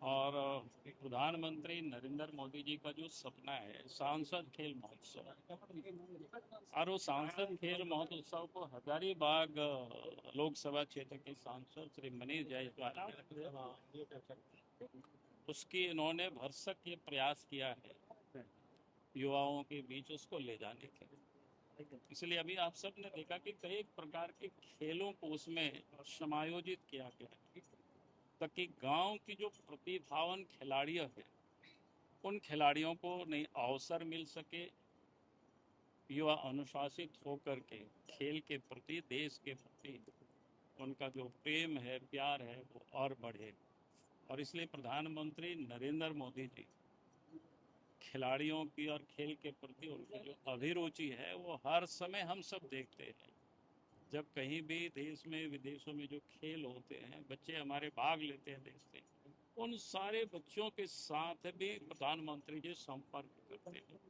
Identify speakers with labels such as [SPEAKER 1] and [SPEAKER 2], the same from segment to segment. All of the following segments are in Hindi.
[SPEAKER 1] और प्रधानमंत्री नरेंद्र मोदी जी का जो सपना है सांसद खेल महोत्सव, और वो सांसद खेल महोत्सव को हजारीबाग लोकसभा क्षेत्र के सांसद श्री मनीष जायसवाल उसकी इन्होंने भरसक ये प्रयास किया है युवाओं के बीच उसको ले जाने के। इसलिए अभी आप सब ने देखा कि कई प्रकार के खेलों को उसमें समायोजित किया गया ताकि गांव की जो प्रतिभावान खिलाड़ी हैं उन खिलाड़ियों को नई अवसर मिल सके, युवा अनुशासित होकर के खेल के प्रति, देश के प्रति उनका जो प्रेम है, प्यार है, वो और बढ़े। और इसलिए प्रधानमंत्री नरेंद्र मोदी जी खिलाड़ियों की और खेल के प्रति उनकी जो अभिरुचि है वो हर समय हम सब देखते हैं। जब कहीं भी देश में विदेशों में जो खेल होते हैं, बच्चे हमारे भाग लेते हैं, देखते हैं, उन सारे बच्चों के साथ भी प्रधानमंत्री जी संपर्क करते हैं।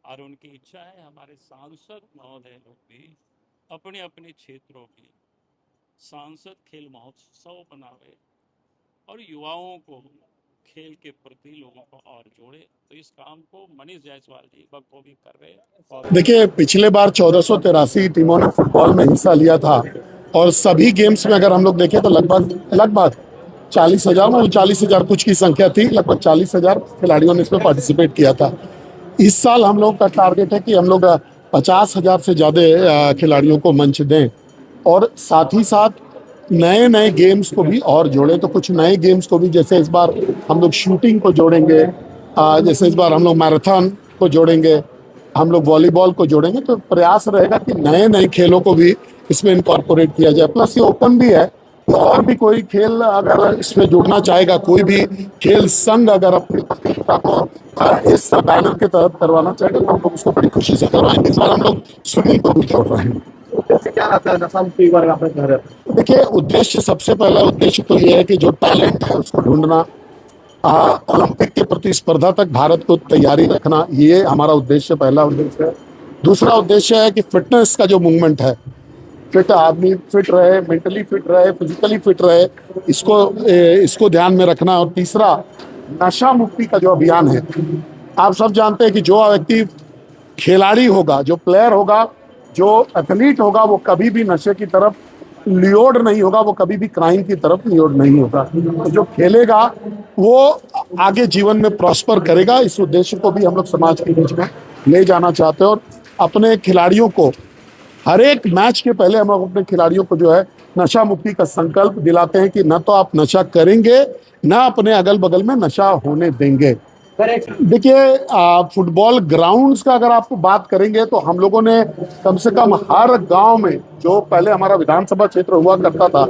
[SPEAKER 1] और उनकी इच्छा है हमारे सांसद महोदय लोग भी अपने अपने क्षेत्रों में सांसद खेल महोत्सव बनावे और युवाओं को खेल के प्रति लोगों को और जोड़े। तो इस काम को मनीष जायसवाल जी बखूबी कर रहे हैं।
[SPEAKER 2] देखिए, पिछले बार 1483 टीमों ने फुटबॉल में हिस्सा लिया था और सभी गेम्स में अगर हम लोग देखें तो लगभग 40,000 में 40,000 कुछ की संख्या थी, लगभग 40,000 खिलाड़ियों ने इसमें पार्टिसिपेट किया था। इस साल हम लोग का टारगेट है कि हम लोग 50,000 से ज़्यादा खिलाड़ियों को मंच दें और साथ ही साथ नए नए गेम्स को भी और जोड़ें। तो कुछ नए गेम्स को भी, जैसे इस बार हम लोग शूटिंग को जोड़ेंगे, जैसे इस बार हम लोग मैराथन को जोड़ेंगे, हम लोग वॉलीबॉल को जोड़ेंगे। तो प्रयास रहेगा कि नए नए खेलों को भी इसमें इनकॉर्पोरेट किया जाए। प्लस ये ओपन भी है, तो और भी कोई खेल अगर इसमें जुड़ना चाहेगा, कोई भी खेल संघ अगर अपनी प्रतियोगिता को इस बैनर के तहत करवाना चाहेगा तो हम लोग उसको बड़ी खुशी से करवाएंगे। इस बार हम लोग स्विमिंग को भी जोड़ रहे हैं।
[SPEAKER 3] क्या लगता है नशा मुक्ति बारे में आपने कह रहे थे?
[SPEAKER 2] देखिए, उद्देश्य, सबसे पहला उद्देश्य तो ये है कि जो टैलेंट है उसको ढूंढना, ओलंपिक के प्रतिस्पर्धा तक भारत को तैयारी रखना, ये हमारा उद्देश्य, पहला उद्देश्य है। दूसरा उद्देश्य है कि फिटनेस का जो मूवमेंट है, फिट आदमी फिट रहे, मेंटली फिट रहे, फिजिकली फिट रहे, इसको ध्यान में रखना। और तीसरा, नशा मुक्ति का जो अभियान है, आप सब जानते हैं कि जो व्यक्ति खिलाड़ी होगा, जो प्लेयर होगा, जो एथलीट होगा, वो कभी भी नशे की तरफ लियोड नहीं होगा, वो कभी भी क्राइम की तरफ लियोड नहीं होगा। तो जो खेलेगा वो आगे जीवन में प्रॉस्पर करेगा। इस उद्देश्य को भी हम लोग समाज के बीच में ले जाना चाहते हैं और अपने खिलाड़ियों को हर एक मैच के पहले हम लोग अपने खिलाड़ियों को जो है नशा मुक्ति का संकल्प दिलाते हैं कि न तो आप नशा करेंगे, न अपने अगल बगल में नशा होने देंगे। देखिए, फुटबॉल ग्राउंड्स का अगर आपको बात करेंगे तो हम लोगों ने कम से कम हर गांव में, जो पहले हमारा विधानसभा क्षेत्र हुआ करता था,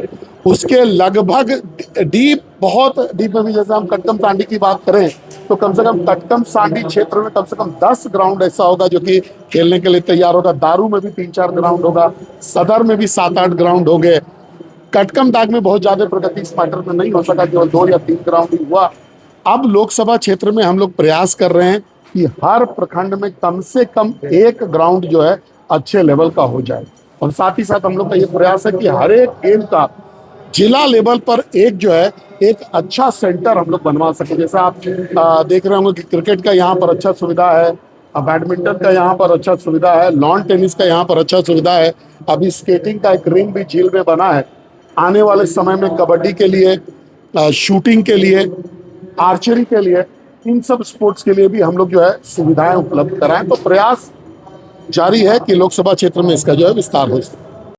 [SPEAKER 2] उसके लगभग डीप, बहुत डीप में भी, जैसे हम कटकम सांडी की बात करें तो कम से कम कटकम सांडी क्षेत्र में कम से कम 10 ग्राउंड ऐसा होगा जो कि खेलने के लिए तैयार होगा। दारू में भी 3-4 ग्राउंड होगा, सदर में भी 7-8 ग्राउंड हो गए। कटकम दाग में बहुत ज्यादा प्रगति इस मैटर में नहीं हो सका, केवल 2 या 3 ग्राउंड ही हुआ। अब लोकसभा क्षेत्र में हम लोग प्रयास कर रहे हैं कि हर प्रखंड में कम से कम 1 ग्राउंड जो है अच्छे लेवल का हो जाए। और साथ ही साथ हम लोग का ये प्रयास है कि हर एक गेम का जिला लेवल पर एक अच्छा सेंटर हम लोग बनवा सके। जैसा आप देख रहे होंगे कि क्रिकेट का यहाँ पर अच्छा सुविधा है, बैडमिंटन का यहाँ पर अच्छा सुविधा है, लॉन टेनिस का यहाँ पर अच्छा सुविधा है, अभी स्केटिंग का एक रिंग भी झील में बना है। आने वाले समय में कबड्डी के लिए, शूटिंग के लिए, आर्चरी के लिए, इन सब स्पोर्ट्स के लिए भी हम लोग जो है सुविधाएं उपलब्ध कराएं। तो प्रयास जारी है कि लोकसभा क्षेत्र में इसका जो है विस्तार हो सके।